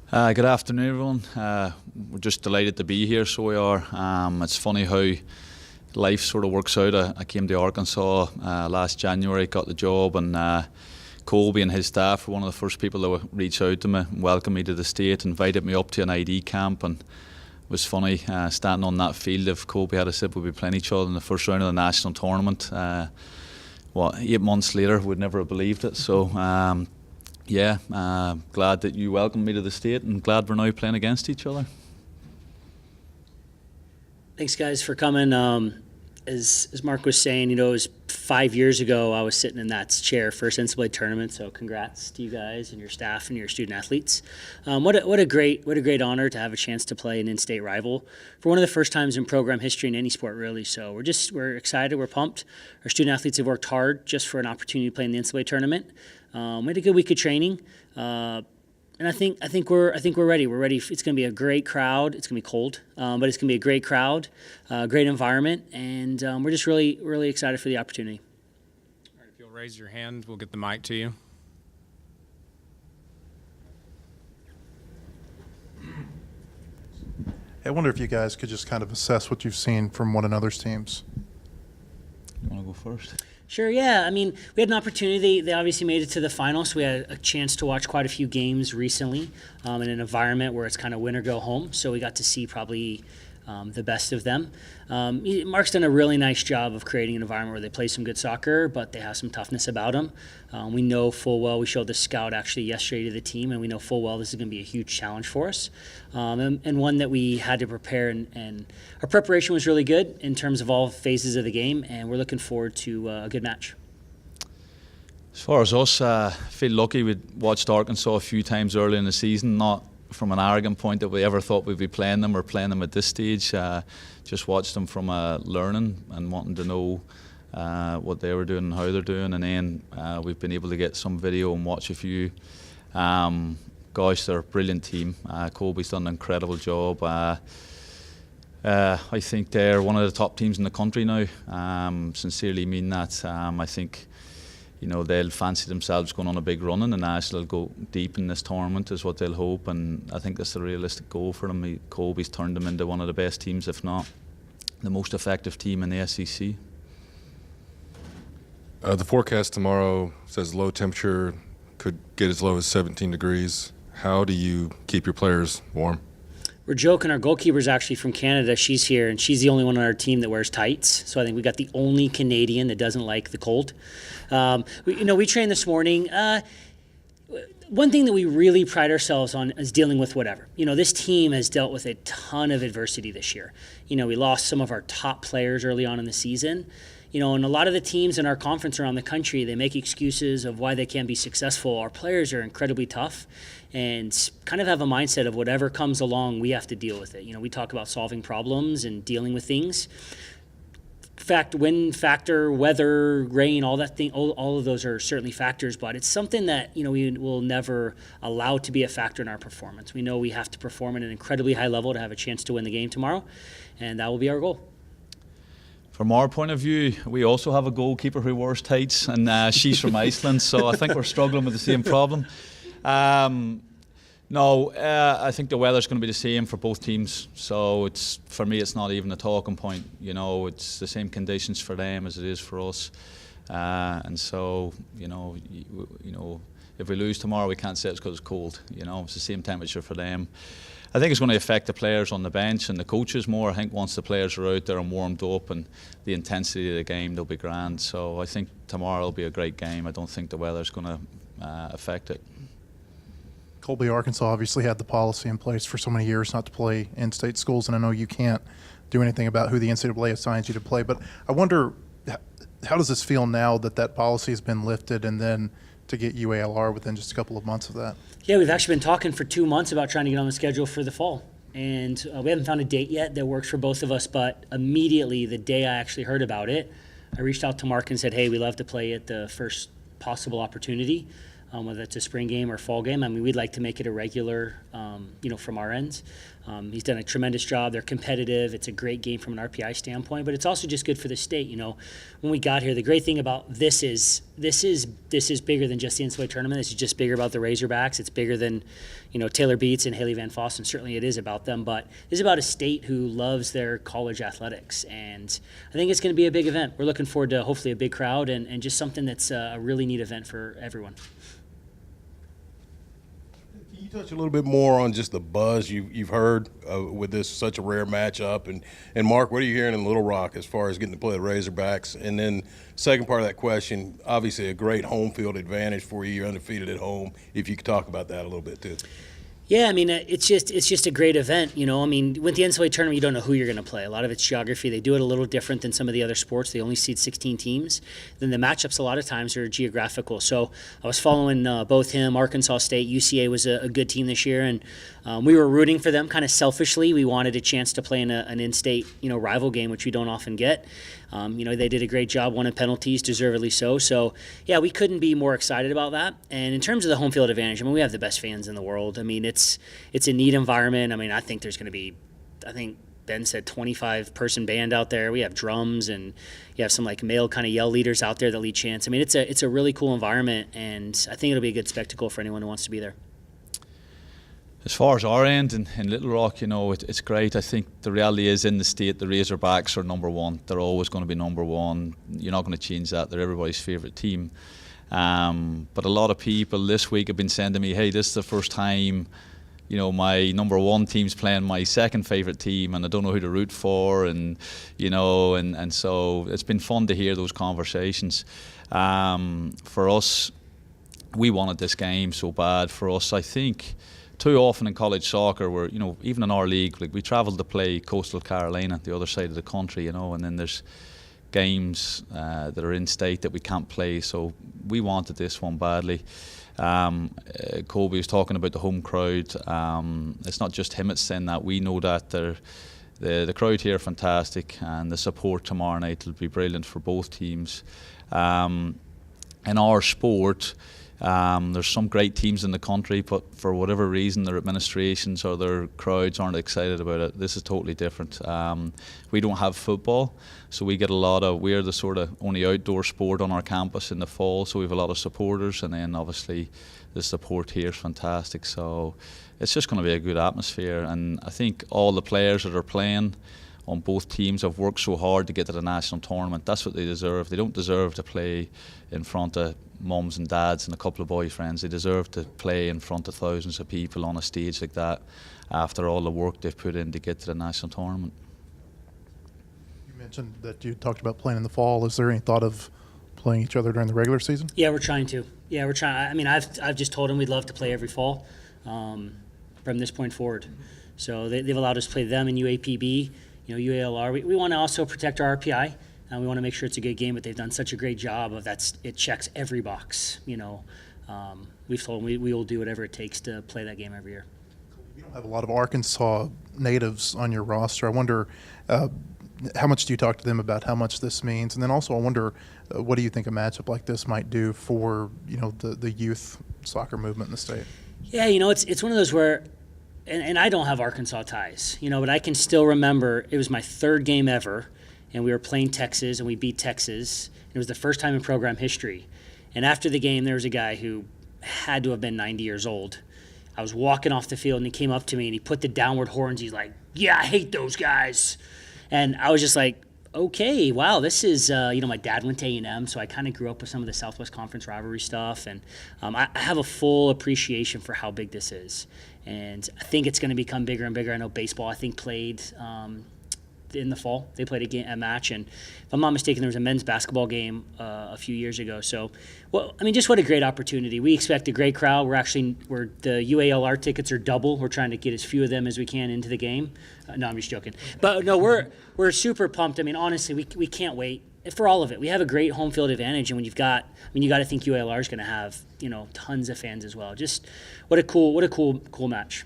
Good afternoon, everyone. We're just delighted to be here, so we are. It's funny how life sort of works out. I came to Arkansas last January, got the job, and Colby and his staff were one of the first people that reached out to me and welcomed me to the state, invited me up to an ID camp, and it was funny standing on that field. If Colby had said we'd be playing each other in the first round of the national tournament, 8 months later, we'd never have believed it. So glad that you welcomed me to the state, and glad we're now playing against each other. Thanks, guys, for coming. As Mark was saying, it was 5 years ago I was sitting in that chair first NCAA tournament. So congrats to you guys and your staff and your student athletes. What a great honor to have a chance to play an in-state rival for one of the first times in program history in any sport, really. So we're excited, we're pumped. Our student athletes have worked hard just for an opportunity to play in the NCAA tournament. We had a good week of training. And I think we're ready. We're ready. It's going to be a great crowd. It's going to be cold, but it's going to be a great crowd, great environment, and we're just really excited for the opportunity. All right, if you'll raise your hand, we'll get the mic to you. I wonder if you guys could just kind of assess what you've seen from one another's teams. You want to go first? Sure, yeah. I mean, we had an opportunity. They obviously made it to the final, so we had a chance to watch quite a few games recently in an environment where it's kind of win or go home. So we got to see probably the best of them. Mark's done a really nice job of creating an environment where they play some good soccer, but they have some toughness about them. We know full well, we showed the scout actually yesterday to the team, and we know full well this is going to be a huge challenge for us, and one that we had to prepare, and our preparation was really good in terms of all phases of the game, and we're looking forward to a good match. As far as us, I feel lucky. We'd watched Arkansas a few times early in the season, not from an arrogant point that we ever thought we'd be playing them or playing them at this stage. Just watched them from learning and wanting to know what they were doing and how they're doing, and then we've been able to get some video and watch a few. Gosh, they're a brilliant team. Colby's done an incredible job. I think they're one of the top teams in the country now. Sincerely mean that. I think they'll fancy themselves going on a big run in the national. They'll go deep in this tournament is what they'll hope, and I think that's a realistic goal for them. Colby's turned them into one of the best teams, if not the most effective team in the SEC. The forecast tomorrow says low temperature, could get as low as 17 degrees. How do you keep your players warm? We're joking. Our goalkeeper's actually from Canada. She's here, and she's the only one on our team that wears tights. So I think we got the only Canadian that doesn't like the cold. We trained this morning. One thing that we really pride ourselves on is dealing with whatever. This team has dealt with a ton of adversity this year. We lost some of our top players early on in the season. And a lot of the teams in our conference around the country, they make excuses of why they can't be successful. Our players are incredibly tough and kind of have a mindset of whatever comes along, we have to deal with it. We talk about solving problems and dealing with things. Wind factor, weather, rain, all that thing, all of those are certainly factors, but it's something that, we will never allow to be a factor in our performance. We know we have to perform at an incredibly high level to have a chance to win the game tomorrow, and that will be our goal. From our point of view, we also have a goalkeeper who wears tights, and she's from Iceland, so I think we're struggling with the same problem. I think the weather's going to be the same for both teams, so for me it's not even a talking point. It's the same conditions for them as it is for us, and so if we lose tomorrow, we can't say it's because it's cold. It's the same temperature for them. I think it's going to affect the players on the bench and the coaches more. I think once the players are out there and warmed up and the intensity of the game, they'll be grand. So I think tomorrow will be a great game. I don't think the weather's going to affect it. Colby, Arkansas obviously had the policy in place for so many years not to play in-state schools, and I know you can't do anything about who the NCAA assigns you to play, but I wonder, how does this feel now that policy has been lifted, and then to get UALR within just a couple of months of that? Yeah, we've actually been talking for 2 months about trying to get on the schedule for the fall. And we haven't found a date yet that works for both of us, but immediately the day I actually heard about it, I reached out to Mark and said, hey, we'd love to play at the first possible opportunity. whether it's a spring game or fall game. I mean, we'd like to make it a regular, from our end. He's done a tremendous job. They're competitive. It's a great game from an RPI standpoint, but it's also just good for the state. When we got here, the great thing about this is bigger than just the NCAA tournament. This is just bigger about the Razorbacks. It's bigger than, Taylor Beats and Haley Van Fossen. Certainly it is about them, but this is about a state who loves their college athletics, and I think it's going to be a big event. We're looking forward to hopefully a big crowd and just something that's a really neat event for everyone. Can you touch a little bit more on just the buzz you've heard with this such a rare matchup? And Mark, what are you hearing in Little Rock as far as getting to play the Razorbacks? And then second part of that question, obviously a great home field advantage for you. You're undefeated at home. If you could talk about that a little bit too. Yeah, I mean, it's just a great event. I mean, with the NCAA tournament, you don't know who you're going to play. A lot of it's geography. They do it a little different than some of the other sports. They only seed 16 teams. Then the matchups a lot of times are geographical. So I was following both him, Arkansas State. UCA was a good team this year, and we were rooting for them kind of selfishly. We wanted a chance to play in an in-state, rival game, which we don't often get. They did a great job, won in penalties, deservedly so. So, yeah, we couldn't be more excited about that. And in terms of the home field advantage, I mean, we have the best fans in the world. I mean, it's a neat environment. I mean, I think there's going to be, Ben said 25-person band out there. We have drums, and you have some male kind of yell leaders out there that lead chants. I mean, it's a really cool environment, and I think it'll be a good spectacle for anyone who wants to be there. As far as our end in Little Rock, it's great. I think the reality is in the state, the Razorbacks are number one. They're always going to be number one. You're not going to change that. They're everybody's favourite team. But a lot of people this week have been saying to me, hey, this is the first time, my number one team's playing my second favourite team, and I don't know who to root for. And so it's been fun to hear those conversations. For us, we wanted this game so bad. For us, I think, too often in college soccer, where even in our league, we travel to play Coastal Carolina, the other side of the country, and then there's games that are in state that we can't play. So we wanted this one badly. Colby was talking about the home crowd. It's not just him that's saying that. We know that the crowd here are fantastic, and the support tomorrow night will be brilliant for both teams. In our sport, there's some great teams in the country, but for whatever reason their administrations or their crowds aren't excited about it. This is totally different. We don't have football, so we're the sort of only outdoor sport on our campus in the fall, so we have a lot of supporters, and then obviously the support here is fantastic. So it's just going to be a good atmosphere, and I think all the players that are playing on both teams have worked so hard to get to the national tournament. That's what they deserve. They don't deserve to play in front of mums and dads and a couple of boyfriends. They deserve to play in front of thousands of people on a stage like that after all the work they've put in to get to the national tournament. You mentioned that you talked about playing in the fall. Is there any thought of playing each other during the regular season? Yeah, we're trying to. I mean, I've just told them we'd love to play every fall from this point forward. So they've allowed us to play them in UAPB. UALR. We want to also protect our RPI, and we want to make sure it's a good game. But they've done such a great job of that. It checks every box. We've told them we will do whatever it takes to play that game every year. You don't have a lot of Arkansas natives on your roster. I wonder how much do you talk to them about how much this means, and then also I wonder what do you think a matchup like this might do for the youth soccer movement in the state? Yeah, it's one of those where. And I don't have Arkansas ties, but I can still remember it was my third game ever, and we were playing Texas, and we beat Texas. It was the first time in program history. And after the game, there was a guy who had to have been 90 years old. I was walking off the field, and he came up to me, and he put the downward horns. He's like, yeah, I hate those guys. And I was just like, okay, wow, this is, my dad went to A&M, so I kind of grew up with some of the Southwest Conference rivalry stuff. And I have a full appreciation for how big this is. And I think it's going to become bigger and bigger. I know baseball, I think, played in the fall. They played a match. And if I'm not mistaken, there was a men's basketball game a few years ago. So, just what a great opportunity. We expect a great crowd. The UALR tickets are double. We're trying to get as few of them as we can into the game. No, I'm just joking. But, no, we're super pumped. I mean, honestly, we can't wait for all of it. We have a great home field advantage. And when you got to think UALR is going to have, tons of fans as well. Just what a cool match.